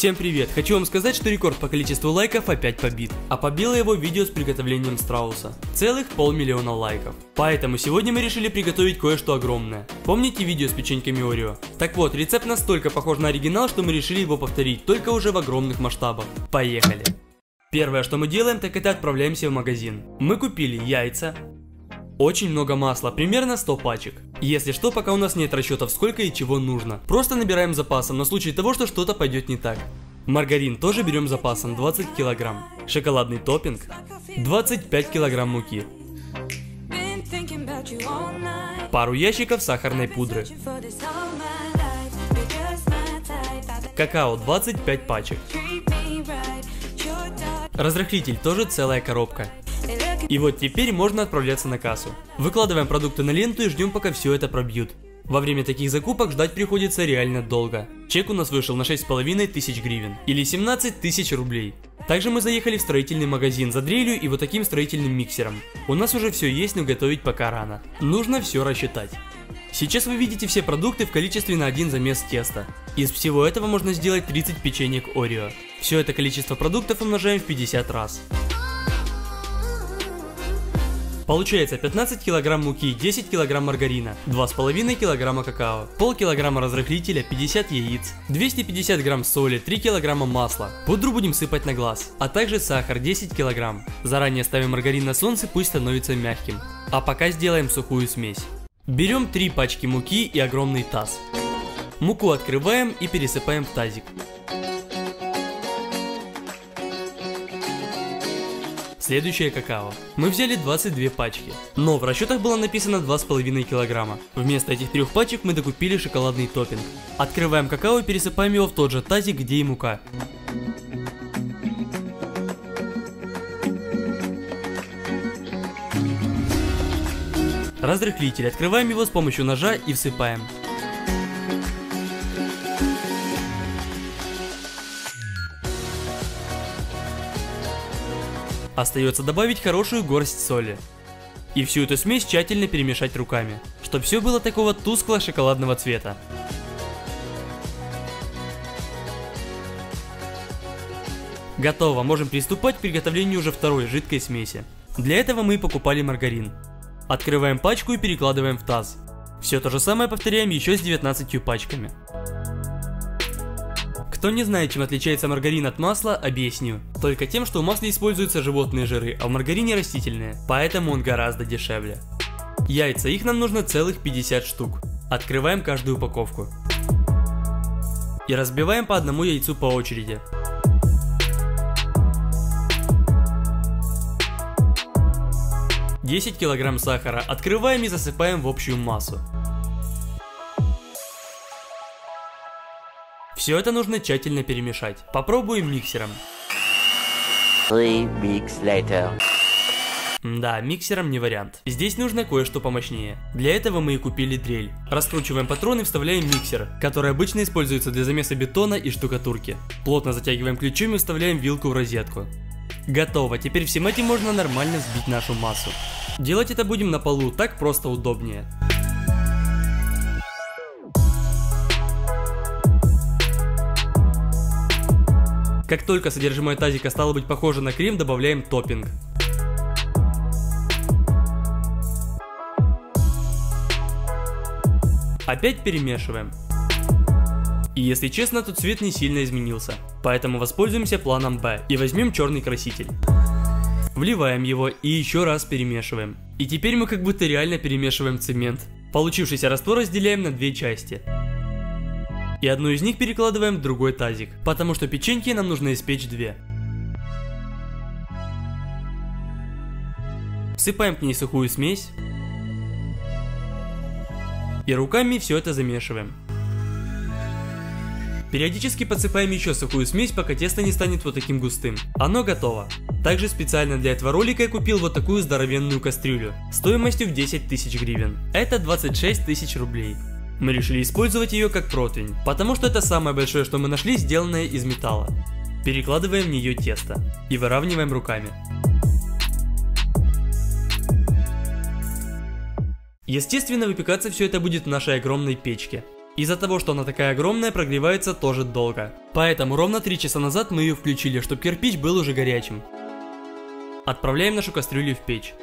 Всем привет! Хочу вам сказать, что рекорд по количеству лайков опять побит. А побило его видео с приготовлением страуса. Целых 500 000 лайков. Поэтому сегодня мы решили приготовить кое-что огромное. Помните видео с печеньками Орео? Так вот, рецепт настолько похож на оригинал, что мы решили его повторить, только уже в огромных масштабах. Поехали! Первое, что мы делаем, так это отправляемся в магазин. Мы купили яйца. Очень много масла, примерно 100 пачек. Если что, пока у нас нет расчетов, сколько и чего нужно. Просто набираем запасом на случай того, что что-то пойдет не так. Маргарин тоже берем запасом 20 килограмм. Шоколадный топпинг 25 килограмм муки. Пару ящиков сахарной пудры. Какао 25 пачек. Разрыхлитель тоже целая коробка. И вот теперь можно отправляться на кассу. Выкладываем продукты на ленту и ждем, пока все это пробьют. Во время таких закупок ждать приходится реально долго. Чек у нас вышел на 6500 гривен, или 17 тысяч рублей. Также мы заехали в строительный магазин за дрелью и вот таким строительным миксером. У нас уже все есть, но готовить пока рано. Нужно все рассчитать. Сейчас вы видите все продукты в количестве на один замес теста. Из всего этого можно сделать 30 печенек Орео. Все это количество продуктов умножаем в 50 раз. Получается 15 килограмм муки, 10 килограмм маргарина, 2,5 килограмма какао, полкилограмма разрыхлителя, 50 яиц, 250 грамм соли, 3 килограмма масла. Пудру будем сыпать на глаз, а также сахар 10 килограмм. Заранее ставим маргарин на солнце, пусть становится мягким. А пока сделаем сухую смесь. Берем 3 пачки муки и огромный таз. Муку открываем и пересыпаем в тазик. Следующее какао. Мы взяли 22 пачки, но в расчетах было написано 2,5 килограмма. Вместо этих 3 пачек мы докупили шоколадный топпинг. Открываем какао и пересыпаем его в тот же тазик, где и мука. Разрыхлитель. Открываем его с помощью ножа и всыпаем. Остается добавить хорошую горсть соли. И всю эту смесь тщательно перемешать руками, чтобы все было такого тускло-шоколадного цвета. Готово, можем приступать к приготовлению уже второй жидкой смеси. Для этого мы покупали маргарин. Открываем пачку и перекладываем в таз. Все то же самое повторяем еще с 19 пачками. Кто не знает, чем отличается маргарин от масла, объясню. Только тем, что в масле используются животные жиры, а в маргарине растительные, поэтому он гораздо дешевле. Яйца, их нам нужно целых 50 штук. Открываем каждую упаковку. И разбиваем по одному яйцу по очереди. — 10 килограмм сахара. Открываем и засыпаем в общую массу. Все это нужно тщательно перемешать. Попробуем миксером. 3 weeks later. Да, миксером не вариант. Здесь нужно кое-что помощнее. Для этого мы и купили дрель. Раскручиваем патрон и вставляем миксер, который обычно используется для замеса бетона и штукатурки. Плотно затягиваем ключом и вставляем вилку в розетку. Готово, теперь всем этим можно нормально взбить нашу массу. Делать это будем на полу, так просто удобнее. Как только содержимое тазика стало быть похоже на крем, добавляем топпинг. Опять перемешиваем. И если честно, то цвет не сильно изменился, поэтому воспользуемся планом Б и возьмем черный краситель. Вливаем его и еще раз перемешиваем. И теперь мы как будто реально перемешиваем цемент. Получившийся раствор разделяем на 2 части. И одну из них перекладываем в другой тазик, потому что печеньки нам нужно испечь 2. Всыпаем к ней сухую смесь. И руками все это замешиваем. Периодически подсыпаем еще сухую смесь, пока тесто не станет вот таким густым. Оно готово. Также специально для этого ролика я купил вот такую здоровенную кастрюлю, стоимостью в 10 тысяч гривен. Это 26 тысяч рублей. Мы решили использовать ее как противень, потому что это самое большое, что мы нашли, сделанное из металла. Перекладываем в нее тесто и выравниваем руками. Естественно, выпекаться все это будет в нашей огромной печке. Из-за того, что она такая огромная, прогревается тоже долго. Поэтому ровно 3 часа назад мы ее включили, чтобы кирпич был уже горячим. Отправляем нашу кастрюлю в печь.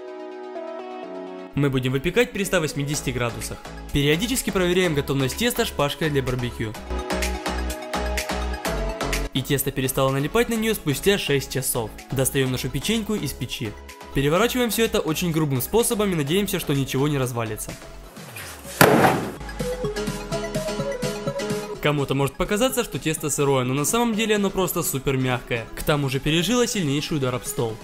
Мы будем выпекать при 180 градусах. Периодически проверяем готовность теста шпажкой для барбекю. И тесто перестало налипать на нее спустя 6 часов. Достаем нашу печеньку из печи. Переворачиваем все это очень грубым способом и надеемся, что ничего не развалится. Кому-то может показаться, что тесто сырое, но на самом деле оно просто супер мягкое. К тому же пережило сильнейший удар об стол.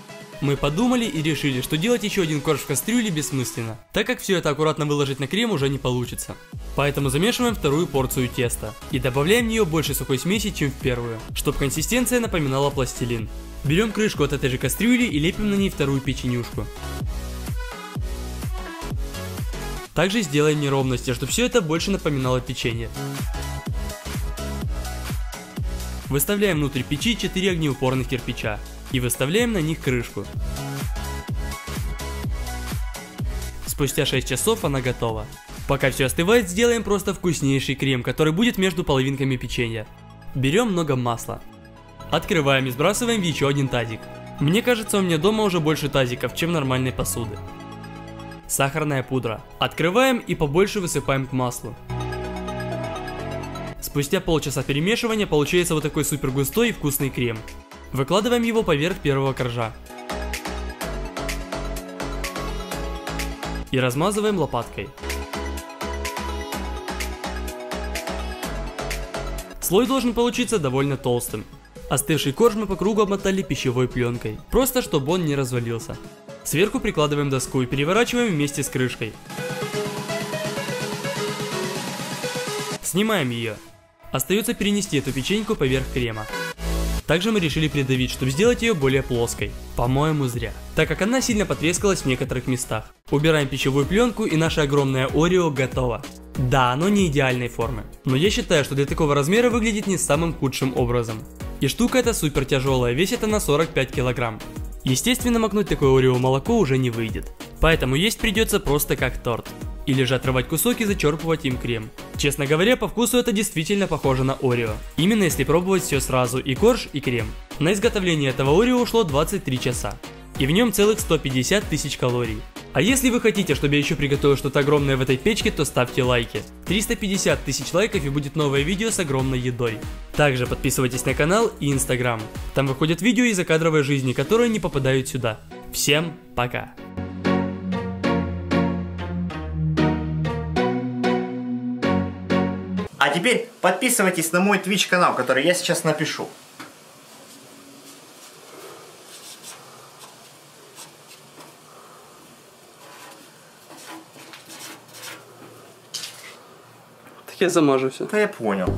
Мы подумали и решили, что делать еще один корж в кастрюле бессмысленно, так как все это аккуратно выложить на крем уже не получится. Поэтому замешиваем вторую порцию теста и добавляем в нее больше сухой смеси, чем в первую, чтобы консистенция напоминала пластилин. Берем крышку от этой же кастрюли и лепим на ней вторую печенюшку. Также сделаем неровности, чтобы все это больше напоминало печенье. Выставляем внутрь печи 4 огнеупорных кирпича и выставляем на них крышку. Спустя 6 часов она готова. Пока все остывает, сделаем просто вкуснейший крем, который будет между половинками печенья. Берем много масла. Открываем и сбрасываем в еще один тазик. Мне кажется, у меня дома уже больше тазиков, чем нормальной посуды. Сахарная пудра. Открываем и побольше высыпаем к маслу. Спустя полчаса перемешивания получается вот такой супер густой и вкусный крем. Выкладываем его поверх первого коржа. И размазываем лопаткой. Слой должен получиться довольно толстым. Остывший корж мы по кругу обмотали пищевой пленкой, просто чтобы он не развалился. Сверху прикладываем доску и переворачиваем вместе с крышкой. Снимаем ее. Остается перенести эту печеньку поверх крема. Также мы решили придавить, чтобы сделать ее более плоской. По-моему, зря, так как она сильно потрескалась в некоторых местах. Убираем пищевую пленку, и наше огромное Орео готово. Да, оно не идеальной формы, но я считаю, что для такого размера выглядит не самым худшим образом. И штука эта супер тяжелая, весит она 45 килограмм. Естественно, макнуть такое Орео в молоко уже не выйдет. Поэтому есть придется просто как торт. Или же отрывать кусок и зачерпывать им крем. Честно говоря, по вкусу это действительно похоже на Орео. Именно если пробовать все сразу, и корж, и крем. На изготовление этого Орео ушло 23 часа. И в нем целых 150 тысяч калорий. А если вы хотите, чтобы я еще приготовил что-то огромное в этой печке, то ставьте лайки. 350 тысяч лайков и будет новое видео с огромной едой. Также подписывайтесь на канал и инстаграм. Там выходят видео из закадровой жизни, которые не попадают сюда. Всем пока! А теперь подписывайтесь на мой Twitch канал, который я сейчас напишу. Так я замажу все. Да я понял.